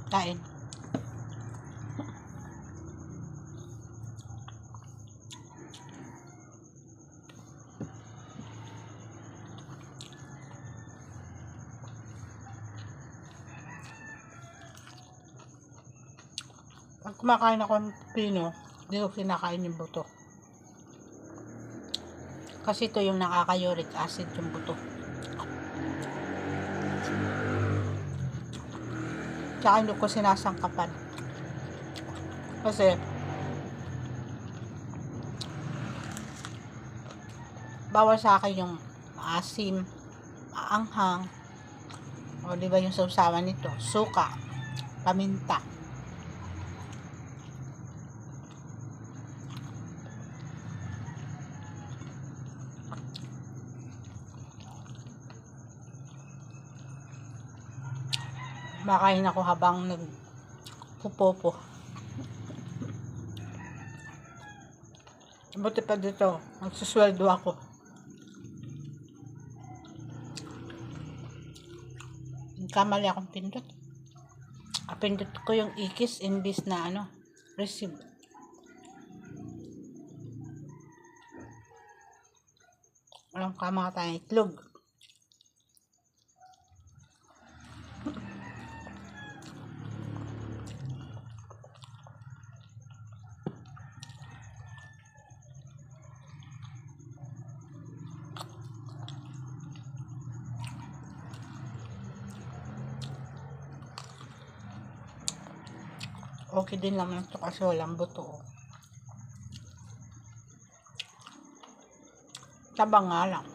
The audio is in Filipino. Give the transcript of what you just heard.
Kain. Pag kumakain ako ng pino, hindi ko kinakain yung buto. Kasi ito yung nakaka-uric acid yung buto. Tsaka hindi ko sinasangkapan. Kasi bawal sa akin yung maasim, maanghang, o diba yung sausawan nito, suka, paminta. Makain ako habang nagpupopo. Buti pa dito, magsusweldo ako. Kamali akong pindot. Pindot ko yung ikis imbis na receive. Walang kamang tayong itlog. Okay din naman ito kasi walang buto. Tabang nga lang.